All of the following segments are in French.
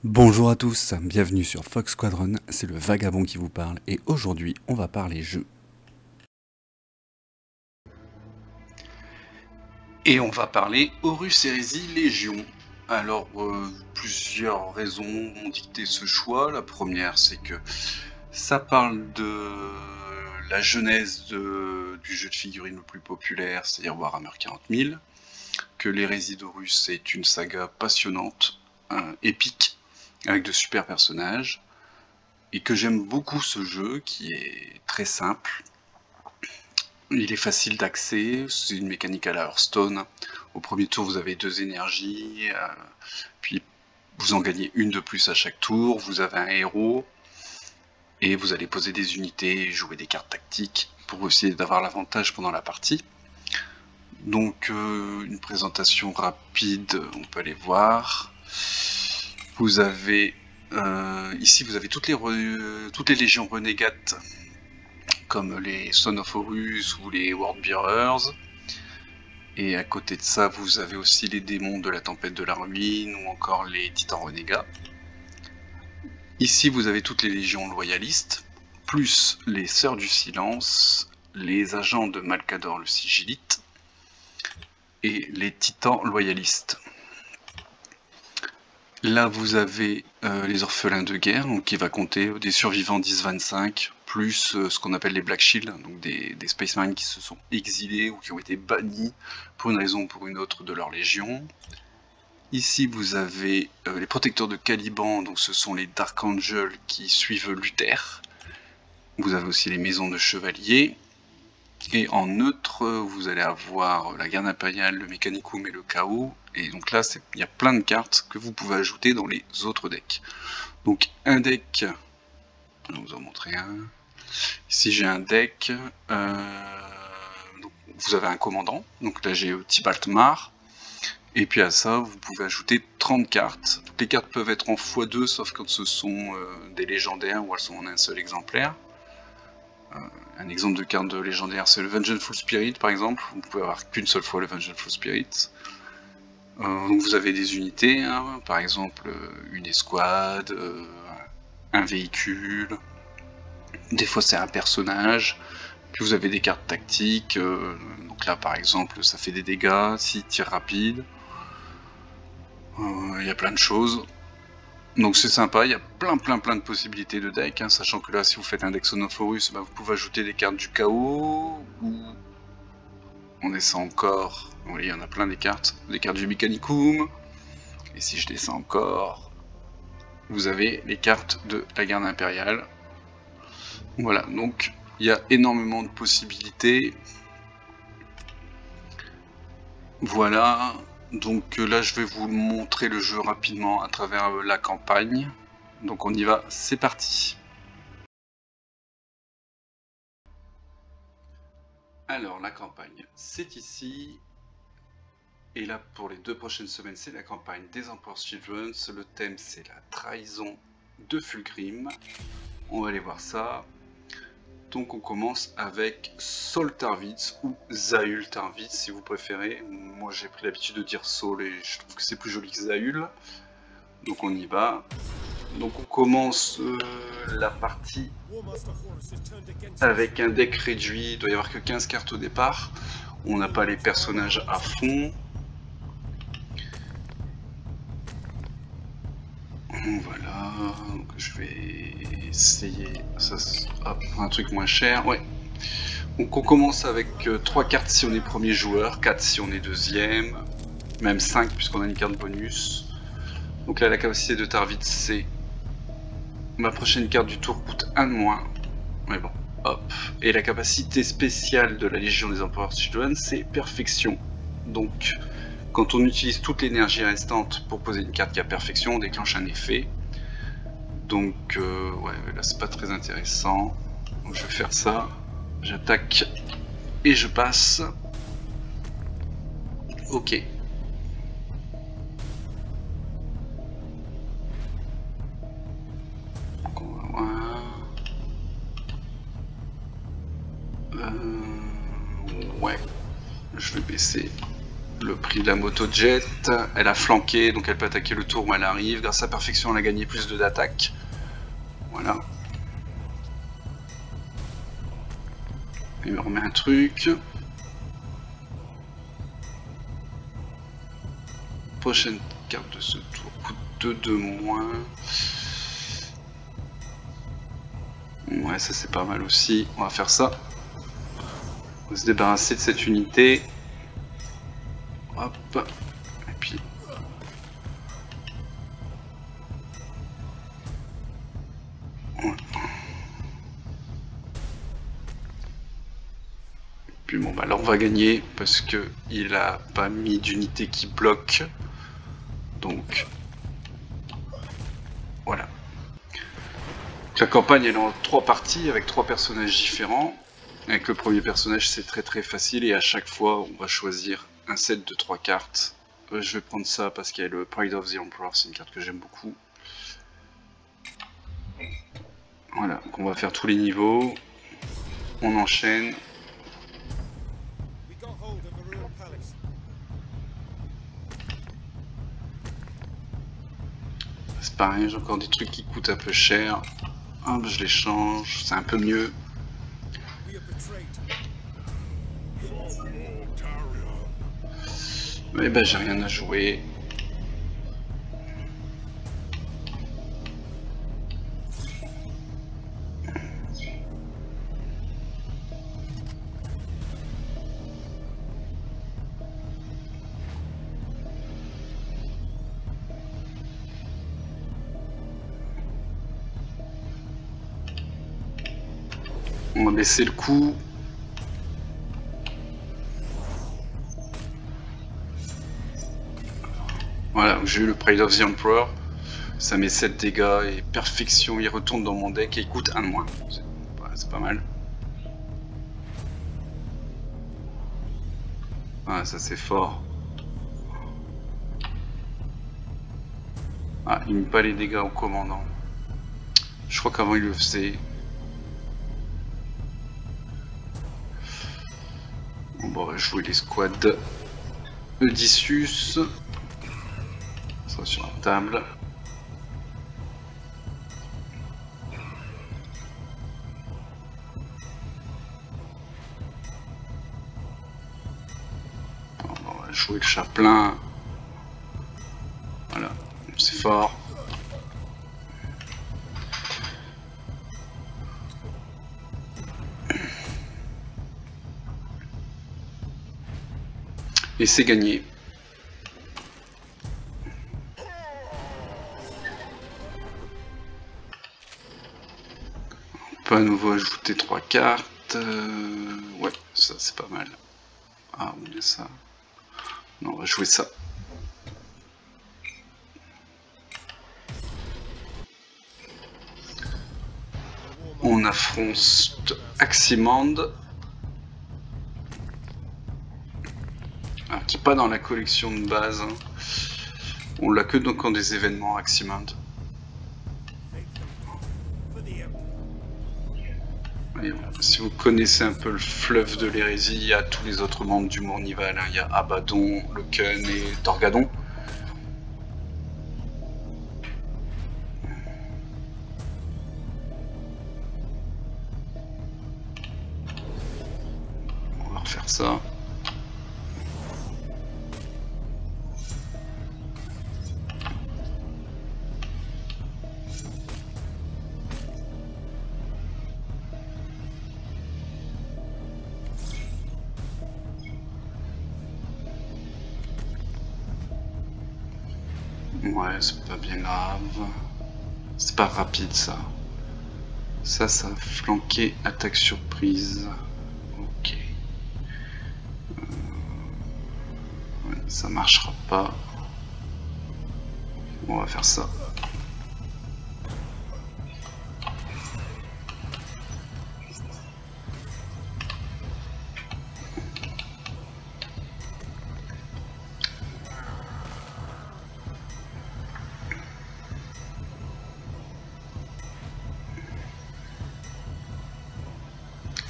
Bonjour à tous, bienvenue sur Fox Squadron, c'est le vagabond qui vous parle et aujourd'hui on va parler jeux. Et on va parler Horus Heresy Légion. Alors plusieurs raisons ont dicté ce choix. La première c'est que ça parle de la genèse du jeu de figurines le plus populaire, c'est-à-dire Warhammer 40 000, que l'Hérésie d'Horus est une saga passionnante, épique, avec de super personnages, et que j'aime beaucoup ce jeu qui est très simple. Il est facile d'accès, c'est une mécanique à la Hearthstone. Au premier tour vous avez 2 énergies, puis vous en gagnez une de plus à chaque tour, vous avez un héros, et vous allez poser des unités et jouer des cartes tactiques pour essayer d'avoir l'avantage pendant la partie. Donc une présentation rapide, on peut aller voir. Vous avez ici vous avez toutes les légions renégates, comme les Son of Horus ou les Worldbearers. Et à côté de ça, vous avez aussi les démons de la tempête de la ruine ou encore les titans renégats. Ici, vous avez toutes les légions loyalistes, plus les sœurs du silence, les agents de Malcador le sigillite et les titans loyalistes. Là, vous avez les orphelins de guerre, donc qui va compter des survivants 10-25, plus ce qu'on appelle les Black Shield, donc des Space Marines qui se sont exilés ou qui ont été bannis pour une raison ou pour une autre de leur légion. Ici, vous avez les protecteurs de Caliban, donc ce sont les Dark Angels qui suivent Luther. Vous avez aussi les maisons de chevaliers. Et en neutre, vous allez avoir la garde impériale, le Mechanicum et le chaos. Et donc là, il y a plein de cartes que vous pouvez ajouter dans les autres decks. Donc un deck, je vais vous en montrer un. Ici j'ai un deck, donc vous avez un commandant, donc là j'ai Tibaltmar. Et puis à ça, vous pouvez ajouter 30 cartes. Toutes les cartes peuvent être en x2, sauf quand ce sont des légendaires ou elles sont en un seul exemplaire. Un exemple de carte de légendaire, c'est le Vengeful Spirit par exemple. Vous pouvez avoir qu'une seule fois le Vengeful Spirit. Donc vous avez des unités, hein, par exemple une escouade, un véhicule. Des fois c'est un personnage. Puis vous avez des cartes tactiques. Donc là par exemple, ça fait des dégâts, si tir rapide. Il y a plein de choses. Donc c'est sympa, il y a plein de possibilités de deck, hein, sachant que là si vous faites un deck Son of Horus, bah, vous pouvez ajouter des cartes du chaos, ou on descend encore, oui, il y en a plein des cartes du Mechanicum, et si je descends encore, vous avez les cartes de la garde impériale. Voilà, donc il y a énormément de possibilités. Voilà, donc là je vais vous montrer le jeu rapidement à travers la campagne. Donc on y va, c'est parti. Alors la campagne, c'est ici. Et là pour les 2 prochaines semaines, c'est la campagne des Emperor's Children. Le thème c'est la trahison de Fulgrim. On va aller voir ça. Donc on commence avec Saul Tarvitz ou Zahul Tarvitz si vous préférez. Moi j'ai pris l'habitude de dire Saul et je trouve que c'est plus joli que Zahul. Donc on y va. Donc on commence la partie avec un deck réduit. Il doit y avoir que 15 cartes au départ. On n'a pas les personnages à fond. Voilà, donc je vais essayer ça, hop, un truc moins cher, ouais. Donc on commence avec 3 cartes si on est premier joueur, 4 si on est deuxième, même 5 puisqu'on a une carte bonus. Donc là la capacité de Tarvitz c'est ma prochaine carte du tour coûte 1 de moins, mais bon, hop. Et la capacité spéciale de la Légion des Emperor's Children c'est perfection. Donc quand on utilise toute l'énergie restante pour poser une carte qui a perfection, on déclenche un effet. Donc ouais, là c'est pas très intéressant. Donc je vais faire ça. J'attaque et je passe. Ok. Donc on va voir. Ouais. Je vais baisser le prix de la moto jet. Elle a flanqué, donc elle peut attaquer le tour où elle arrive. Grâce à perfection, elle a gagné plus d'attaque. Voilà. Il me remet un truc. Prochaine carte de ce tour coûte 2 de moins. Ouais, ça c'est pas mal aussi. On va faire ça. On va se débarrasser de cette unité. Hop. Et puis... Ouais. Et puis bon, bah là on va gagner parce que il a pas mis d'unité qui bloque. Donc... Voilà. La campagne elle est en 3 parties avec 3 personnages différents. Avec le premier personnage c'est très facile et à chaque fois on va choisir un set de 3 cartes. Je vais prendre ça parce qu'il y a le Pride of the Emperor, c'est une carte que j'aime beaucoup. Voilà, donc on va faire tous les niveaux. On enchaîne. C'est pareil, j'ai encore des trucs qui coûtent un peu cher. Hop, je les change, c'est un peu mieux. Mais ben j'ai rien à jouer. On va baisser le coup. Voilà, j'ai eu le Pride of the Emperor. Ça met 7 dégâts et perfection, il retourne dans mon deck et il coûte 1 de moins. C'est pas mal. Ah, ça c'est fort. Ah, il met pas les dégâts au commandant. Je crois qu'avant il le faisait. Bon, on va jouer les squads Odysseus. Ça sera sur la table. On va jouer le chaplain. Voilà, c'est fort. Et c'est gagné. On peut à nouveau ajouter 3 cartes. Ouais, ça c'est pas mal. Ah, on a ça. Non, on va jouer ça. On affronte Aximand. Alors, qui n'est pas dans la collection de base. Hein. On l'a que donc en des événements Aximand. Et si vous connaissez un peu le fleuve de l'hérésie, il y a tous les autres membres du Mournival. Hein. Il y a Abaddon, Loken et Torgadon. On va refaire ça. Ouais, c'est pas bien grave. C'est pas rapide ça. Ça a flanqué attaque surprise. Ok. Ouais, ça marchera pas. On va faire ça.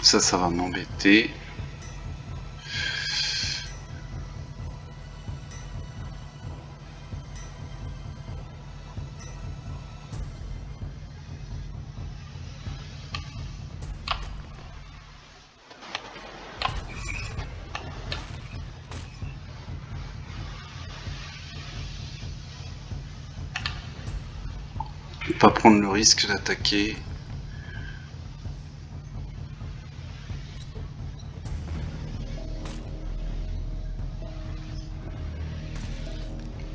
Ça va m'embêter. pas prendre le risque d'attaquer.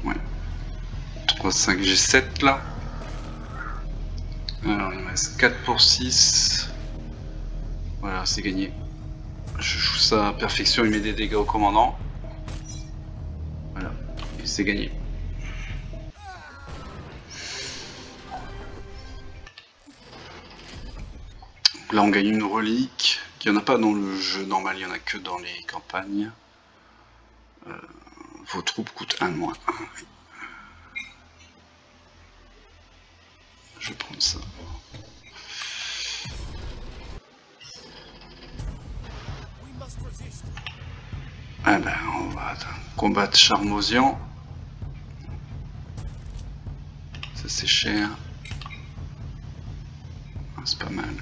Ouais. 3, 5, G7 là. Alors il me reste 4 pour 6. Voilà, c'est gagné. Je joue ça à perfection, il met des dégâts au commandant. Voilà, et c'est gagné. Donc là on gagne une relique. Il n'y en a pas dans le jeu normal, il n'y en a que dans les campagnes. Vos troupes coûtent 1 de moins. Je vais prendre ça. Ah ben, on va combattre Charmosian. Ça c'est cher. Ah, c'est pas mal.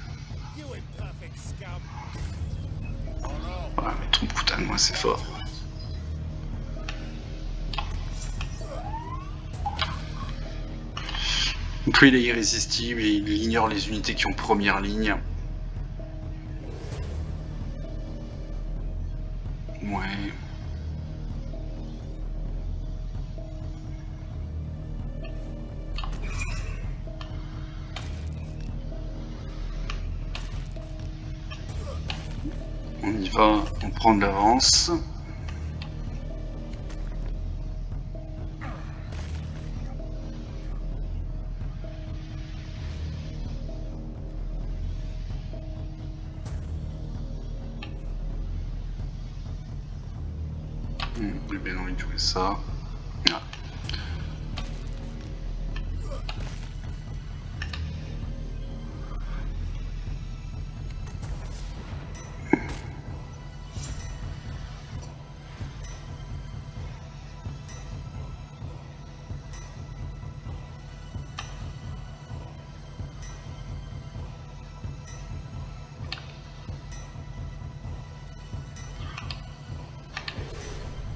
Voilà, mes troupes coûtent 1 de moins, c'est fort. Donc lui il est irrésistible et il ignore les unités qui ont première ligne. Ouais. On y va, on prend de l'avance. J'ai bien envie de jouer ça. Ah.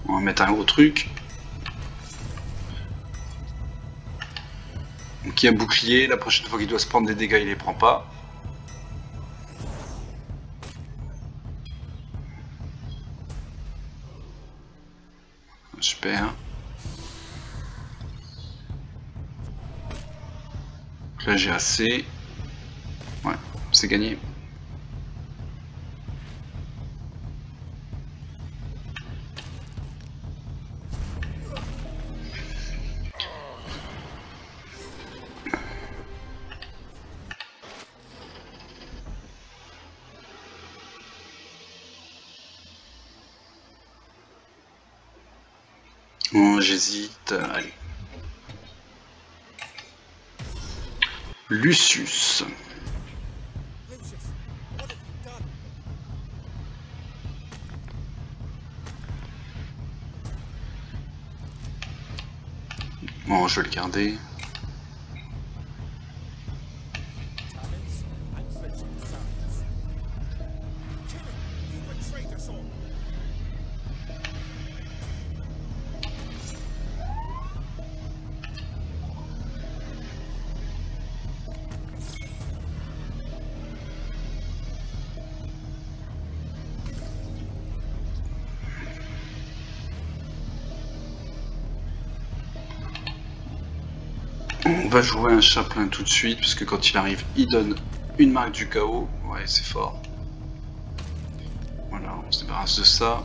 On va mettre un gros truc. Donc il y a bouclier, la prochaine fois qu'il doit se prendre des dégâts, il les prend pas. Super. Donc là j'ai assez. Ouais, c'est gagné. Oh, j'hésite. Allez. Lucius. Bon, je vais le garder. On va jouer un chaplain tout de suite, parce que quand il arrive, il donne une marque du chaos. Ouais, c'est fort. Voilà, on se débarrasse de ça.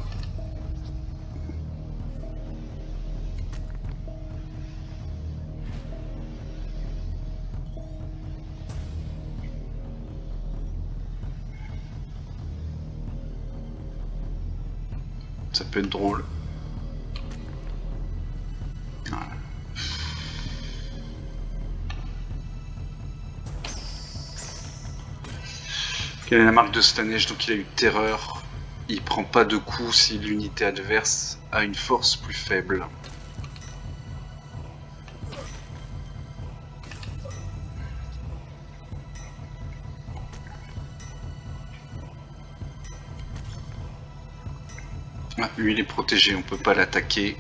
Ça peut être drôle. Voilà. Quelle est la marque de Slanesh? Donc il a eu terreur. Il prend pas de coups si l'unité adverse a une force plus faible. Ah, lui il est protégé, on peut pas l'attaquer.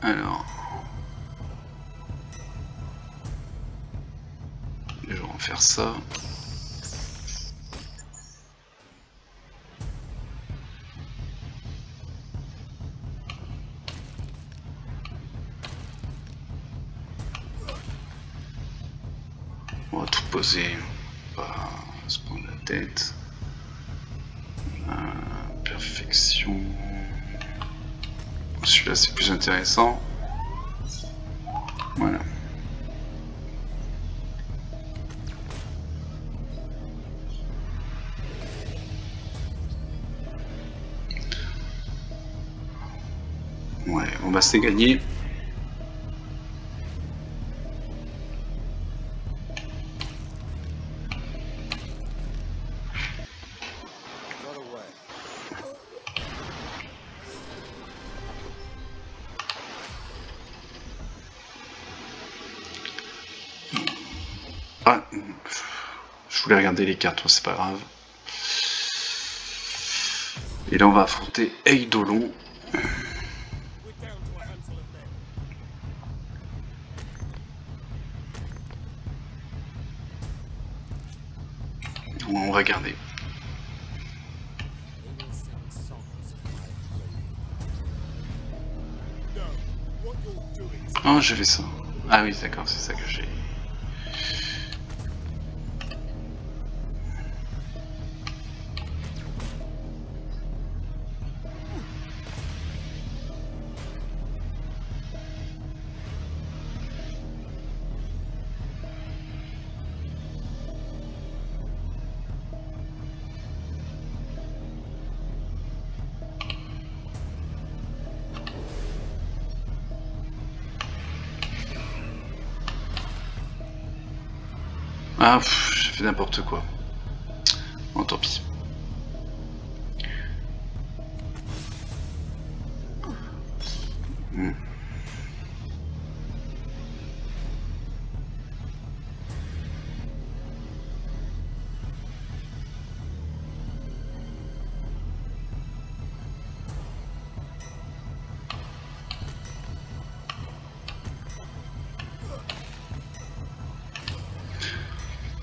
Alors... va faire ça. On va tout poser, pas se prendre la tête. Perfection. Celui-là c'est plus intéressant. Voilà. Ouais, bon bah c'est gagné. Ah, je voulais regarder les cartes, c'est pas grave. Et là on va affronter Eidolon. On va garder. Oh, j'ai fait ça. Ah oui, d'accord, c'est ça que j'ai. Ah, j'ai fait n'importe quoi. Bon, tant pis.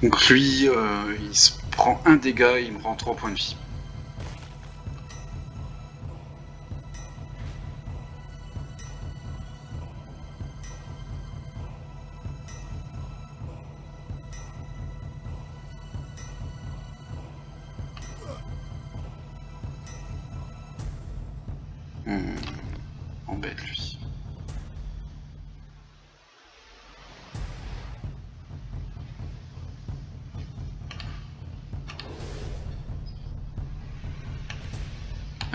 Donc lui, il se prend un dégât et il me rend 3 points de vie. Embête lui.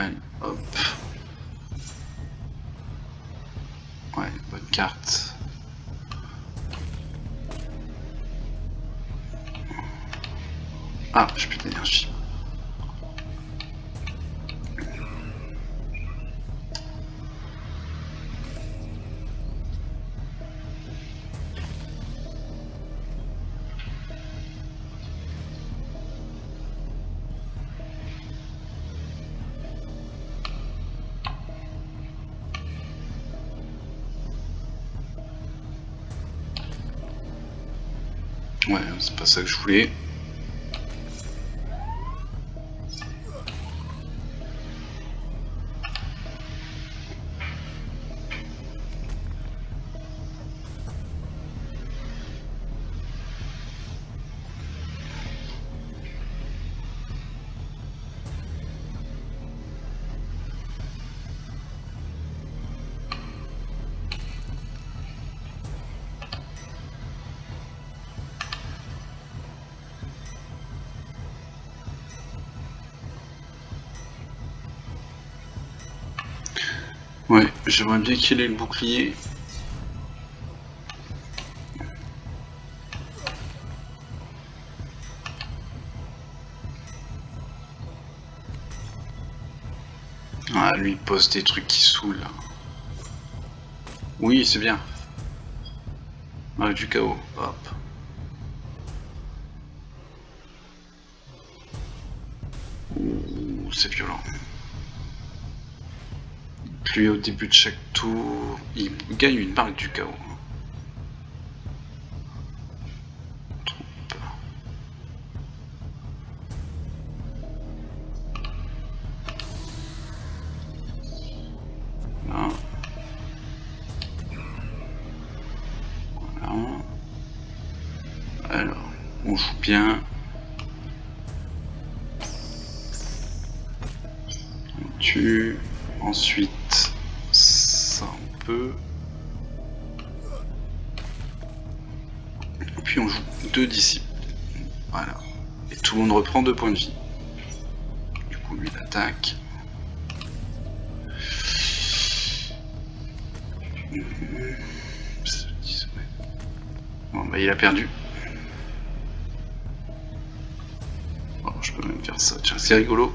Allez, hop. Ouais, bonne carte. Ah, j'ai plus d'énergie. Ouais, c'est pas ça que je voulais. Ouais, j'aimerais bien qu'il ait le bouclier. Ah, lui il pose des trucs qui saoulent. Oui, c'est bien. Ah, du chaos, hop. Ouh, c'est violent. Lui, au début de chaque tour, il gagne une marque du chaos. Troupe. on joue bien. On tue. Ensuite, ça on peut. Et puis on joue 2 disciples. Voilà. Et tout le monde reprend 2 points de vie. Du coup, lui, il attaque. Bon, bah, il a perdu. Bon, je peux même faire ça. Tiens, c'est rigolo.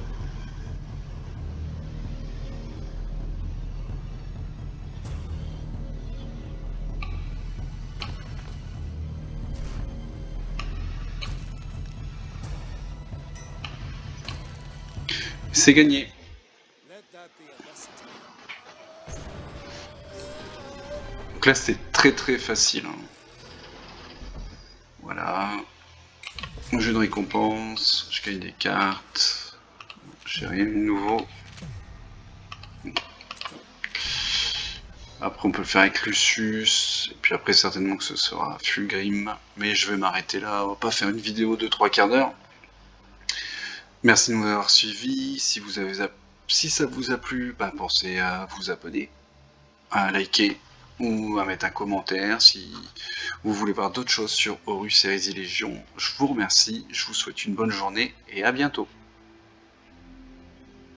C'est gagné. Donc là, c'est très facile. Hein. Voilà. Jeu de récompense, je gagne des cartes. J'ai rien de nouveau. Après, on peut le faire avec Lucius. Et puis après, certainement que ce sera Fulgrim. Mais je vais m'arrêter là. On va pas faire une vidéo de 3/4 d'heure. Merci de nous avoir suivis. Si ça vous a plu, bah, pensez à vous abonner, à liker ou à mettre un commentaire si vous voulez voir d'autres choses sur Horus Hérésie Légion. Je vous remercie, je vous souhaite une bonne journée et à bientôt.